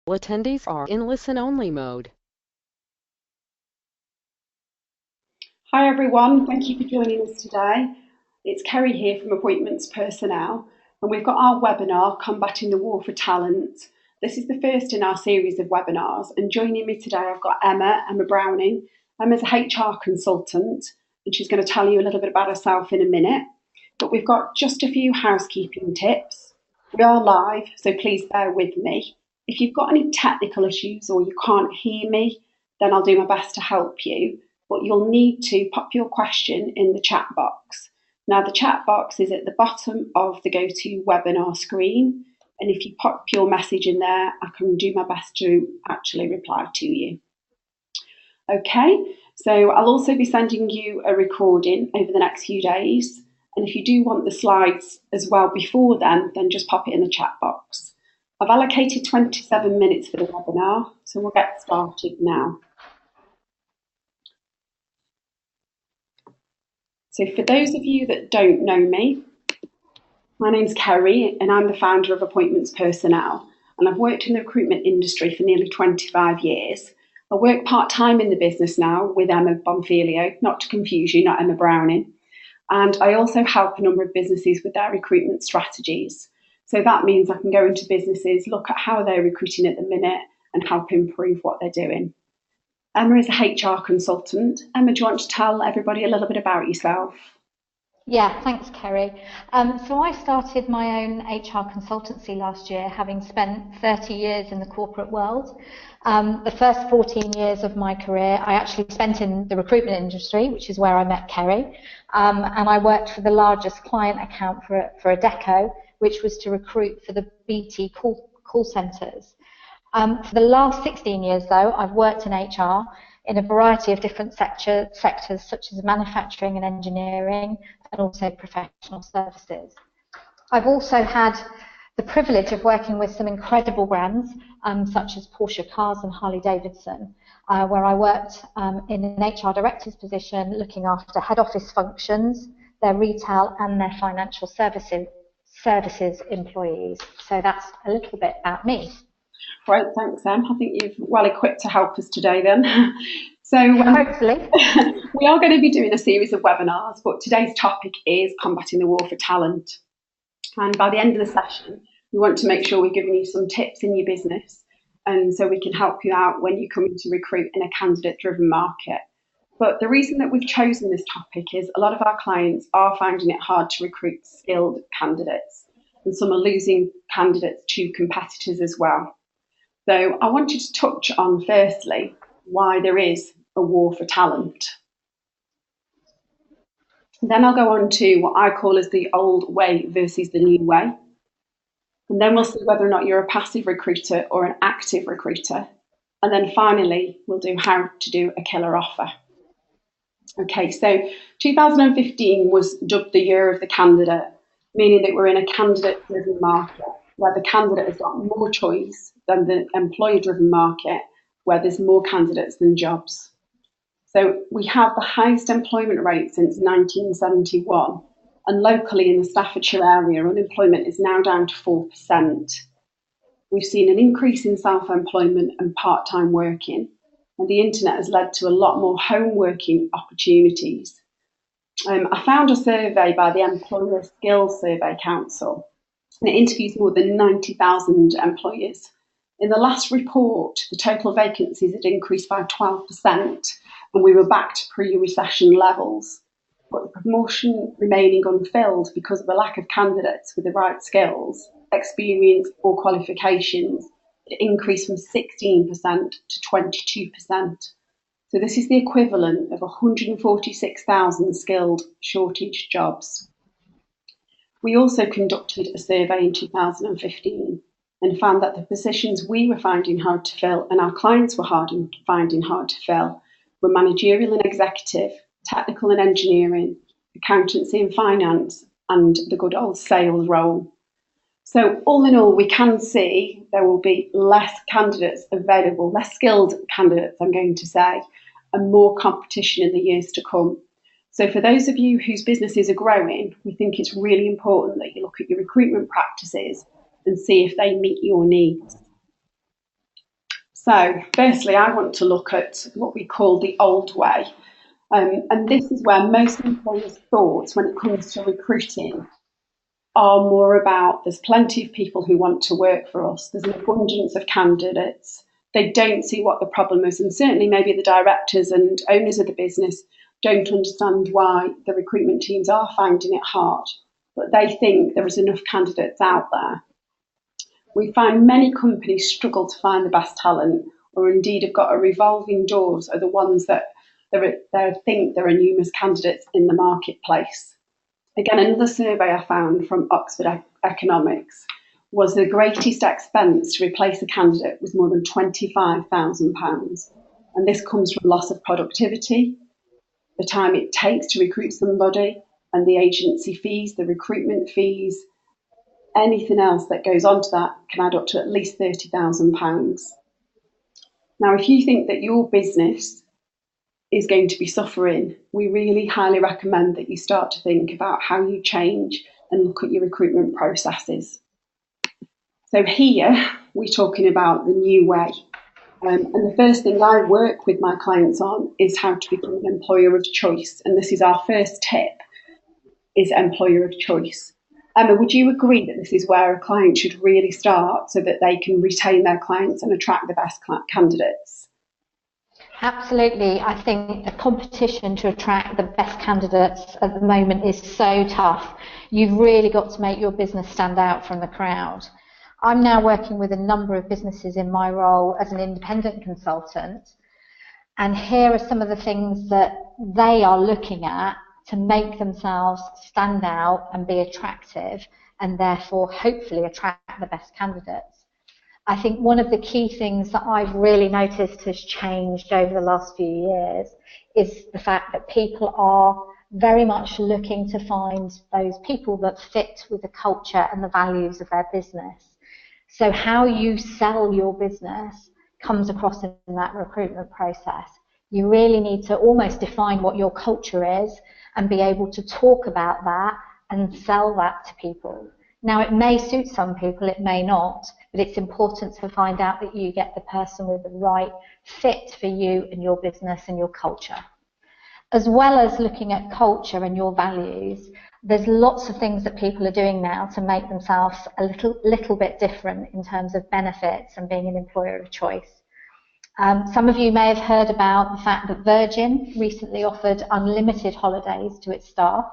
Attendees are in listen-only mode. Hi everyone, thank you for joining us today. It's Kerry here from Appointments Personnel, and we've got our webinar, Combating the War for Talent. This is the first in our series of webinars, and joining me today I've got Emma Browning. Emma's a HR consultant, and she's going to tell you a little bit about herself in a minute. But we've got just a few housekeeping tips. We are live, so please bear with me. If you've got any technical issues or you can't hear me, then I'll do my best to help you. But you'll need to pop your question in the chat box. Now, the chat box is at the bottom of the GoToWebinar screen, and if you pop your message in there, I can do my best to actually reply to you. Okay, so I'll also be sending you a recording over the next few days, and if you do want the slides as well before then just pop it in the chat box. I've allocated 27 minutes for the webinar, so we'll get started now. So for those of you that don't know me, my name's Kerry and I'm the founder of Appointments Personnel, and I've worked in the recruitment industry for nearly 25 years. I work part-time in the business now with Emma Bonfiglio, not to confuse you, not Emma Browning. And I also help a number of businesses with their recruitment strategies. So that means I can go into businesses, look at how they're recruiting at the minute and help improve what they're doing. Emma is a HR consultant. Emma, do you want to tell everybody a little bit about yourself? Yeah, thanks, Kerry. So I started my own HR consultancy last year, having spent 30 years in the corporate world. The first 14 years of my career I actually spent in the recruitment industry, which is where I met Kerry. And I worked for the largest client account for a deco, which was to recruit for the BT call centres. For the last 16 years, though, I've worked in HR in a variety of different sectors such as manufacturing and engineering, and also professional services. I've also had the privilege of working with some incredible brands, such as Porsche Cars and Harley Davidson, where I worked in an HR director's position looking after head office functions, their retail and their financial services employees. So that's a little bit about me. Great, thanks, Em. I think you're well equipped to help us today then. So hopefully. We are going to be doing a series of webinars, but today's topic is combating the war for talent. And by the end of the session, we want to make sure we're giving you some tips in your business, and so we can help you out when you come in to recruit in a candidate-driven market. But the reason that we've chosen this topic is a lot of our clients are finding it hard to recruit skilled candidates, and some are losing candidates to competitors as well. So I wanted to touch on, firstly, why there is a war for talent. Then I'll go on to what I call as the old way versus the new way. And then we'll see whether or not you're a passive recruiter or an active recruiter. And then finally, we'll do how to do a killer offer. Okay, so 2015 was dubbed the year of the candidate, meaning that we're in a candidate-driven market where the candidate has got more choice than the employer-driven market where there's more candidates than jobs. So we have the highest employment rate since 1971, and locally in the Staffordshire area, unemployment is now down to 4%. We've seen an increase in self-employment and part-time working, and the internet has led to a lot more home working opportunities. I found a survey by the Employer Skills Survey Council, and it interviews more than 90,000 employers. In the last report, the total vacancies had increased by 12%, and we were back to pre-recession levels. But the promotion remaining unfilled because of a lack of candidates with the right skills, experience or qualifications, it increased from 16% to 22%. So this is the equivalent of 146,000 skilled shortage jobs. We also conducted a survey in 2015 and found that the positions we were finding hard to fill and our clients were finding hard to fill were managerial and executive, technical and engineering, accountancy and finance, and the good old sales role. So all in all, we can see there will be less candidates available, less skilled candidates, I'm going to say, and more competition in the years to come. So for those of you whose businesses are growing, we think it's really important that you look at your recruitment practices and see if they meet your needs. So, firstly, I want to look at what we call the old way. And this is where most employers' thoughts when it comes to recruiting are more about there's plenty of people who want to work for us, there's an abundance of candidates, they don't see what the problem is, and certainly maybe the directors and owners of the business don't understand why the recruitment teams are finding it hard, but they think there is enough candidates out there. We find many companies struggle to find the best talent, or indeed have got a revolving doors are the ones that they think there are numerous candidates in the marketplace. Again, another survey I found from Oxford Economics was the greatest expense to replace a candidate was more than £25,000. And this comes from loss of productivity, the time it takes to recruit somebody, and the agency fees, the recruitment fees, anything else that goes on to that can add up to at least £30,000. Now, if you think that your business is going to be suffering, we really highly recommend that you start to think about how you change and look at your recruitment processes. So here we're talking about the new way. And the first thing I work with my clients on is how to become an employer of choice. And this is our first tip, is employer of choice. Emma, would you agree that this is where a client should really start so that they can retain their clients and attract the best candidates? Absolutely. I think the competition to attract the best candidates at the moment is so tough. You've really got to make your business stand out from the crowd. I'm now working with a number of businesses in my role as an independent consultant, and here are some of the things that they are looking at to make themselves stand out and be attractive, and therefore hopefully attract the best candidates. I think one of the key things that I've really noticed has changed over the last few years is the fact that people are very much looking to find those people that fit with the culture and the values of their business. So how you sell your business comes across in that recruitment process. You really need to almost define what your culture is and be able to talk about that and sell that to people. Now, it may suit some people, it may not, but it's important to find out that you get the person with the right fit for you and your business and your culture. As well as looking at culture and your values, there's lots of things that people are doing now to make themselves a little bit different in terms of benefits and being an employer of choice. Some of you may have heard about the fact that Virgin recently offered unlimited holidays to its staff.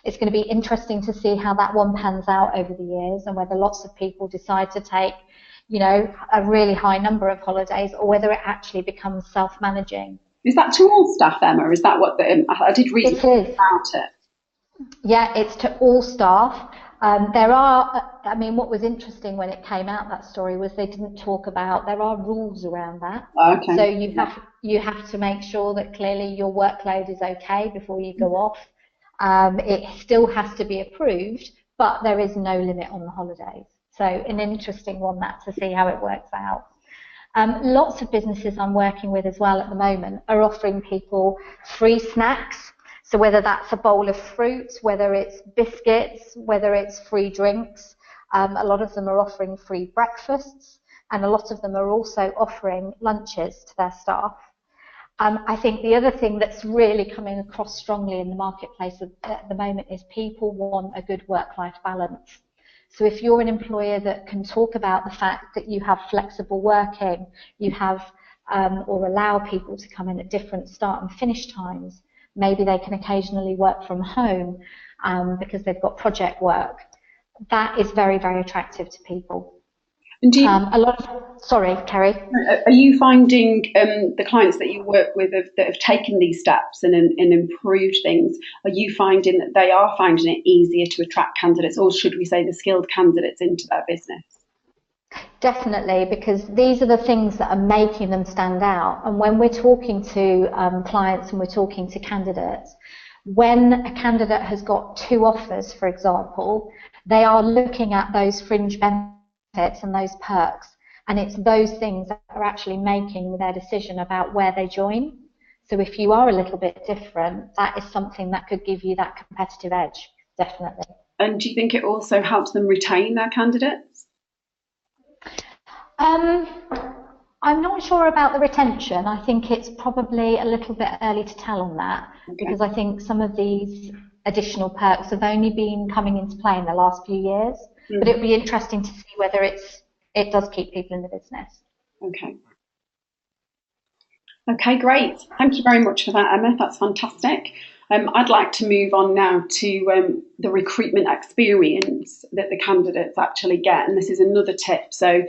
It's going to be interesting to see how that one pans out over the years and whether lots of people decide to take, a really high number of holidays, or whether it actually becomes self-managing. Is that to all staff, Emma? Is that what I did read about it? Yeah, it's to all staff. What was interesting when it came out, that story, was they didn't talk about, there are rules around that. Okay. So you have to make sure that clearly your workload is okay before you go off. It still has to be approved, but there is no limit on the holidays. So an interesting one to see how it works out. Lots of businesses I'm working with as well at the moment are offering people free snacks. So whether that's a bowl of fruit, whether it's biscuits, whether it's free drinks, a lot of them are offering free breakfasts, and a lot of them are also offering lunches to their staff. I think the other thing that's really coming across strongly in the marketplace at the moment is people want a good work-life balance. So if you're an employer that can talk about the fact that you have flexible working, you have or allow people to come in at different start and finish times, maybe they can occasionally work from home because they've got project work, that is very, very attractive to people. And Sorry, Kerry. Are you finding the clients that you work with that have taken these steps and improved things, are you finding that they are finding it easier to attract candidates, or should we say the skilled candidates, into their business? Definitely, because these are the things that are making them stand out. And when we're talking to clients and we're talking to candidates, when a candidate has got 2 offers, for example, they are looking at those fringe benefits and those perks. And it's those things that are actually making their decision about where they join. So if you are a little bit different, that is something that could give you that competitive edge, definitely. And do you think it also helps them retain their candidates? I I'm not sure about the retention. I think it's probably a little bit early to tell on that, because I think some of these additional perks have only been coming into play in the last few years. But it would be interesting to see whether it does keep people in the business. Okay. Okay, great. Thank you very much for that, Emma. That's fantastic. I'd like to move on now to the recruitment experience that the candidates actually get. And this is another tip. So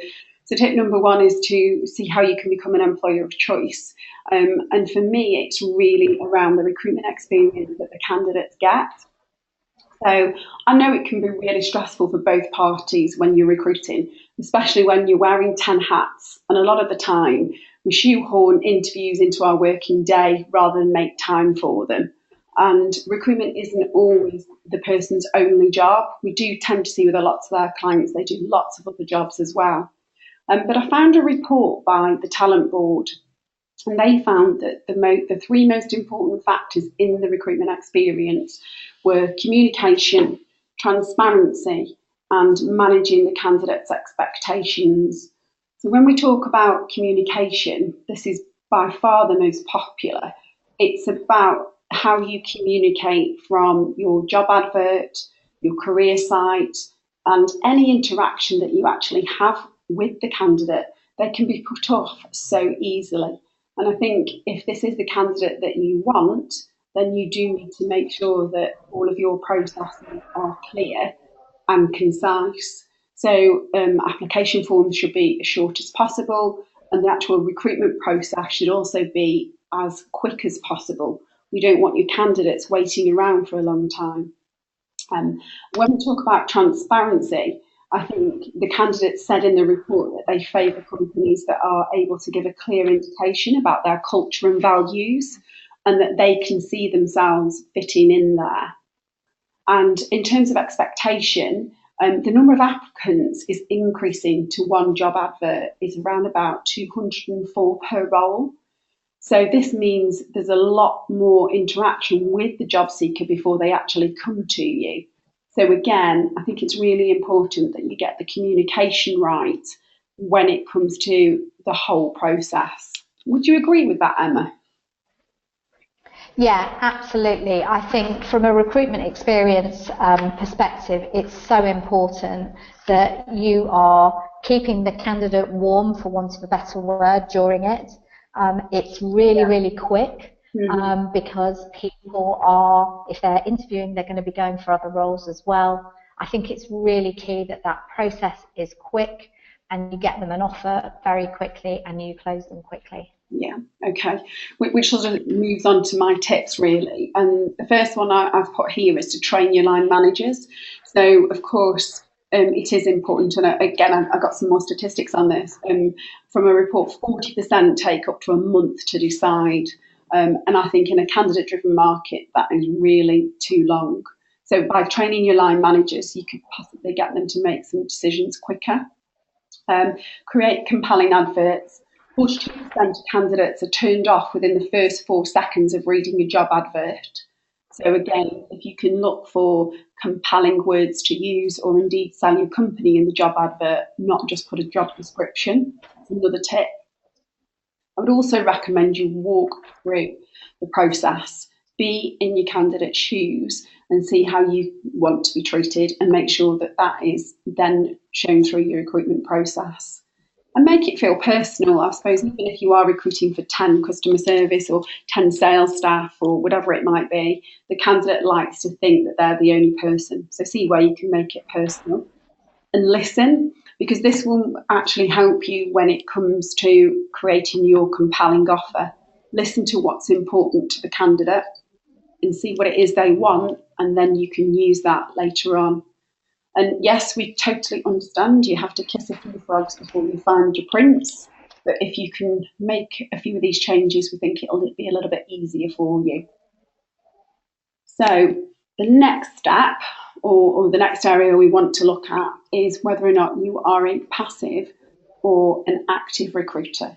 tip number one is to see how you can become an employer of choice. And for me, it's really around the recruitment experience that the candidates get. So I know it can be really stressful for both parties when you're recruiting, especially when you're wearing 10 hats. And a lot of the time, we shoehorn interviews into our working day rather than make time for them. And recruitment isn't always the person's only job. We do tend to see with a lot of our clients, they do lots of other jobs as well. But I found a report by the Talent Board, and they found that the three most important factors in the recruitment experience were communication, transparency, and managing the candidate's expectations. So when we talk about communication, this is by far the most popular. It's about how you communicate from your job advert, your career site, and any interaction that you actually have with the candidate. They can be put off so easily. And I think if this is the candidate that you want, then you do need to make sure that all of your processes are clear and concise. So application forms should be as short as possible, and the actual recruitment process should also be as quick as possible. You don't want your candidates waiting around for a long time. When we talk about transparency, I think the candidates said in the report that they favour companies that are able to give a clear indication about their culture and values, and that they can see themselves fitting in there. And in terms of expectation, the number of applicants is increasing to one job advert is around about 204 per role. So this means there's a lot more interaction with the job seeker before they actually come to you. So again, I think it's really important that you get the communication right when it comes to the whole process. Would you agree with that, Emma? Yeah, absolutely. I think from a recruitment experience perspective, it's so important that you are keeping the candidate warm, for want of a better word, during it. It's really, really quick because people are, if they're interviewing, they're going to be going for other roles as well. I think it's really key that that process is quick and you get them an offer very quickly and you close them quickly. Yeah, okay. Which sort of moves on to my tips, really. And the first one I've put here is to train your line managers. So, of course, it is important. And again, I've got some more statistics on this. From a report, 40% take up to a month to decide. And I think in a candidate-driven market, that is really too long. So by training your line managers, you could possibly get them to make some decisions quicker. Create compelling adverts. 42% of candidates are turned off within the first 4 seconds of reading a job advert. So again, if you can look for compelling words to use or indeed sell your company in the job advert, not just put a job description, that's another tip. I would also recommend you walk through the process, be in your candidate's shoes and see how you want to be treated and make sure that that is then shown through your recruitment process. And make it feel personal, I suppose, even if you are recruiting for 10 customer service or 10 sales staff or whatever it might be, the candidate likes to think that they're the only person. So see where you can make it personal. And listen, because this will actually help you when it comes to creating your compelling offer. Listen to what's important to the candidate and see what it is they want, and then you can use that later on. And yes, we totally understand you have to kiss a few frogs before you find your prince. But if you can make a few of these changes, we think it'll be a little bit easier for you. So the next step, or the next area we want to look at, is whether or not you are a passive or an active recruiter.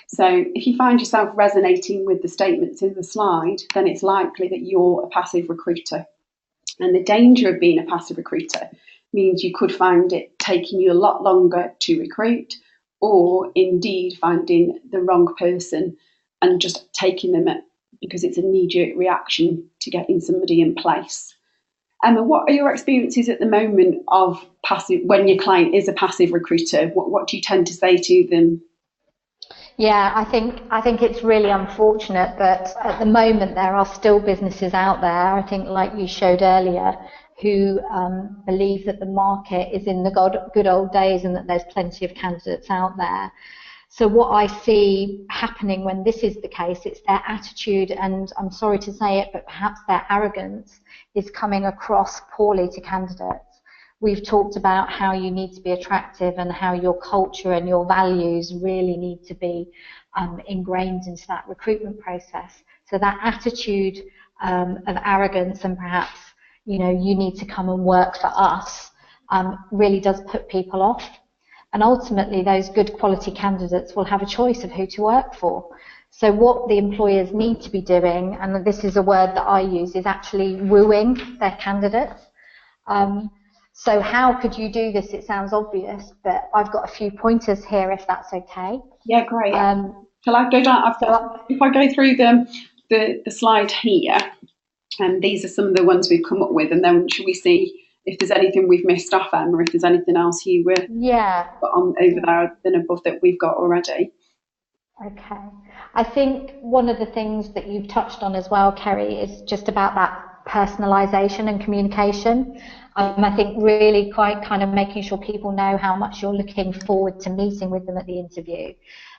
So if you find yourself resonating with the statements in the slide, then it's likely that you're a passive recruiter. And the danger of being a passive recruiter means you could find it taking you a lot longer to recruit, or indeed finding the wrong person and just taking them because it's a knee-jerk reaction to getting somebody in place. Emma, what are your experiences at the moment of passive, when your client is a passive recruiter? What do you tend to say to them? Yeah, I think it's really unfortunate that at the moment there are still businesses out there, I think like you showed earlier, who believe that the market is in the good old days and that there's plenty of candidates out there. So what I see happening when this is the case, it's their attitude, and I'm sorry to say it, but perhaps their arrogance is coming across poorly to candidates. We've talked about how you need to be attractive and how your culture and your values really need to be ingrained into that recruitment process. So that attitude of arrogance and perhaps, you need to come and work for us really does put people off. And ultimately, those good quality candidates will have a choice of who to work for. So what the employers need to be doing, and this is a word that I use, is actually wooing their candidates. So how could you do this? It sounds obvious, but I've got a few pointers here if that's okay. Yeah, great. Shall I go down? If I go through the slide here, and these are some of the ones we've come up with, and then should we see if there's anything we've missed off, Emma, or if there's anything else you were put on over there than above that we've got already? Okay. I think one of the things that you've touched on as well, Kerry, is just about that personalisation and communication. I think really quite kind of making sure people know how much you're looking forward to meeting with them at the interview.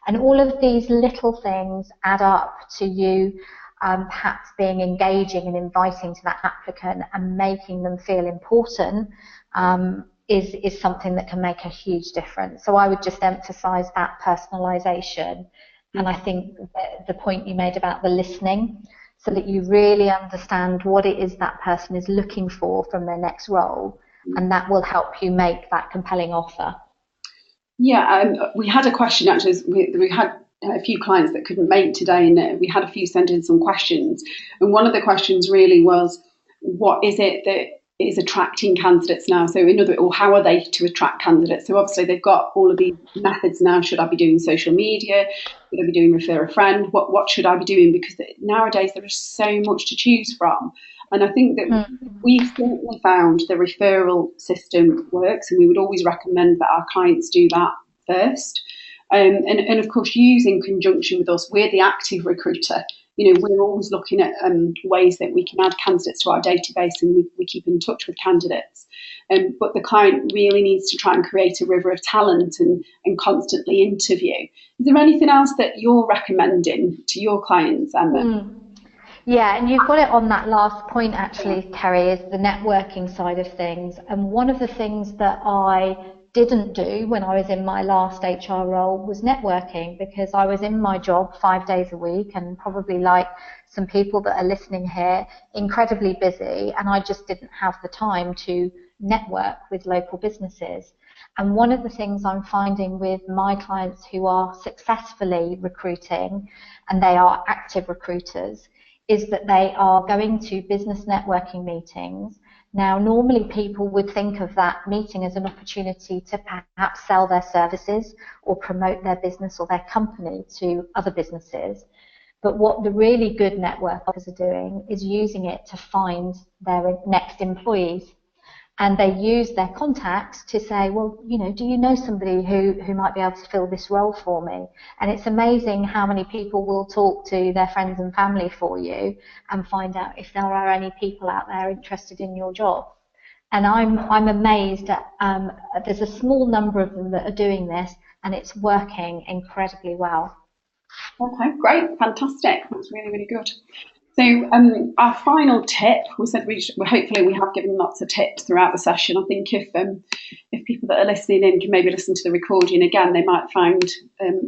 And all of these little things add up to you perhaps being engaging and inviting to that applicant and making them feel important is something that can make a huge difference. So I would just emphasise that personalisation. And I think the point you made about the listening, so that you really understand what it is that person is looking for from their next role, and that will help you make that compelling offer. Yeah, we had a question actually. We had a few clients that couldn't make today, and we had a few send in some questions. And one of the questions really was, what is it that is attracting candidates now? So in other, or how are they to attract candidates? So obviously they've got all of these methods now. Should I be doing social media? Should I be doing refer a friend? What should I be doing? Because nowadays there is so much to choose from. And I think that we've certainly found the referral system works, and we would always recommend that our clients do that first. And of course, use in conjunction with us, we're the active recruiter. We're always looking at ways that we can add candidates to our database, and we keep in touch with candidates. But the client really needs to try and create a river of talent and constantly interview. Is there anything else that you're recommending to your clients, Emma? Yeah, and you've got it on that last point actually, Kerry, is the networking side of things. And one of the things that I didn't do when I was in my last HR role was networking, because I was in my job 5 days a week, and probably like some people that are listening here, incredibly busy, and I just didn't have the time to network with local businesses. And one of the things I'm finding with my clients who are successfully recruiting, and they are active recruiters, is that they are going to business networking meetings. Now, normally people would think of that meeting as an opportunity to perhaps sell their services or promote their business or their company to other businesses. But what the really good networkers are doing is using it to find their next employees. And they use their contacts to say, well, do you know somebody who might be able to fill this role for me? And it's amazing how many people will talk to their friends and family for you and find out if there are any people out there interested in your job. And I'm amazed at there's a small number of them that are doing this, and it's working incredibly well. Okay, great, fantastic. That's really, really good. So our final tip, we said hopefully we have given lots of tips throughout the session. I think if people that are listening in can maybe listen to the recording again, they might find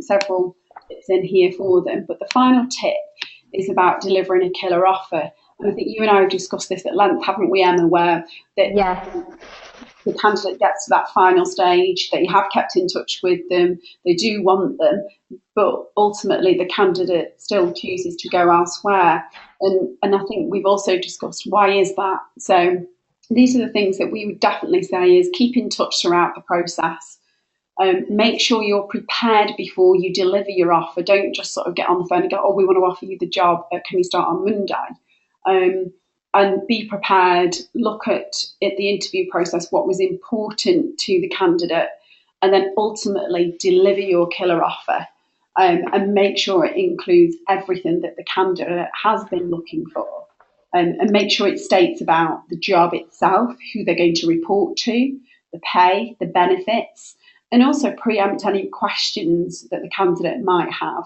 several tips in here for them. But the final tip is about delivering a killer offer. And I think you and I have discussed this at length, haven't we, Emma, where the candidate gets to that final stage, that you have kept in touch with them, they do want them, but ultimately the candidate still chooses to go elsewhere. And I think we've also discussed why is that. So these are the things that we would definitely say is keep in touch throughout the process. Make sure you're prepared before you deliver your offer. Don't just sort of get on the phone and go, oh, we want to offer you the job. Can you start on Monday? And be prepared. Look at the interview process, what was important to the candidate, and then ultimately deliver your killer offer. And make sure it includes everything that the candidate has been looking for. And make sure it states about the job itself, who they're going to report to, the pay, the benefits, and also preempt any questions that the candidate might have.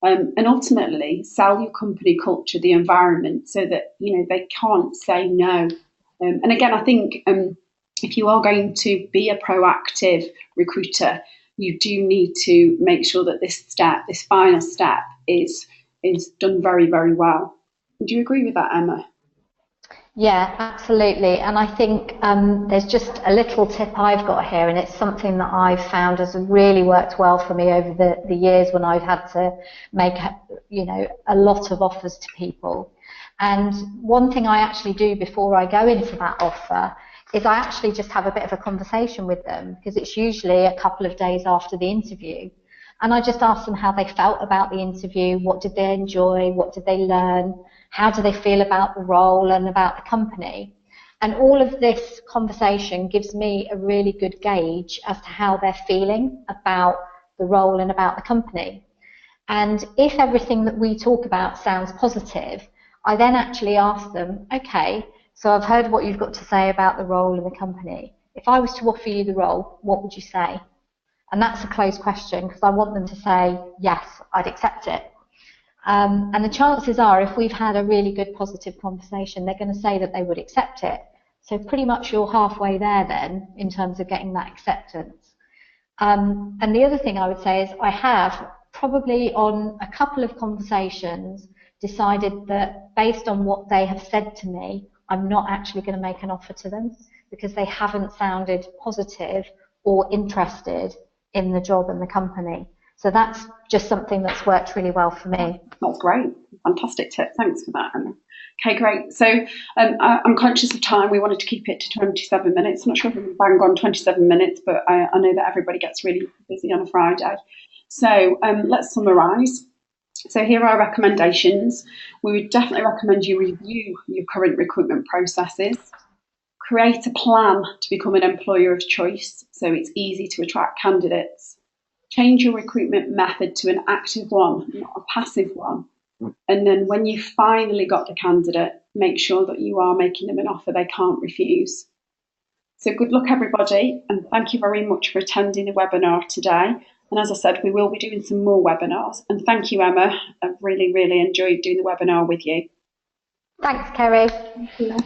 And ultimately sell your company culture, the environment, so that they can't say no. And again, I think if you are going to be a proactive recruiter, you do need to make sure that this final step, is done very, very well. Do you agree with that, Emma? Yeah, absolutely. And I think there's just a little tip I've got here, and it's something that I've found has really worked well for me over the years when I've had to make, a lot of offers to people. And one thing I actually do before I go into that offer is I actually just have a bit of a conversation with them, because it's usually a couple of days after the interview. And I just ask them how they felt about the interview, what did they enjoy, what did they learn, how do they feel about the role and about the company. And all of this conversation gives me a really good gauge as to how they're feeling about the role and about the company. And if everything that we talk about sounds positive, I then actually ask them, okay, so I've heard what you've got to say about the role and the company. If I was to offer you the role, what would you say? And that's a closed question, because I want them to say, yes, I'd accept it. And the chances are, if we've had a really good positive conversation, they're going to say that they would accept it. So pretty much you're halfway there then, in terms of getting that acceptance. And the other thing I would say is I have probably on a couple of conversations decided that based on what they have said to me, I'm not actually going to make an offer to them, because they haven't sounded positive or interested in the job and the company. So that's just something that's worked really well for me. That's great. Fantastic tip. Thanks for that, Emma. Okay, great. So I'm conscious of time. We wanted to keep it to 27 minutes. I'm not sure if we can bang on 27 minutes, but I know that everybody gets really busy on a Friday. So let's summarise. So here are our recommendations. We would definitely recommend you review your current recruitment processes. Create a plan to become an employer of choice, so it's easy to attract candidates. Change your recruitment method to an active one, not a passive one. And then when you finally got the candidate, make sure that you are making them an offer they can't refuse. So good luck, everybody, and thank you very much for attending the webinar today. And as I said, we will be doing some more webinars. And thank you, Emma. I've really, really enjoyed doing the webinar with you. Thanks, Kerry. Thank you.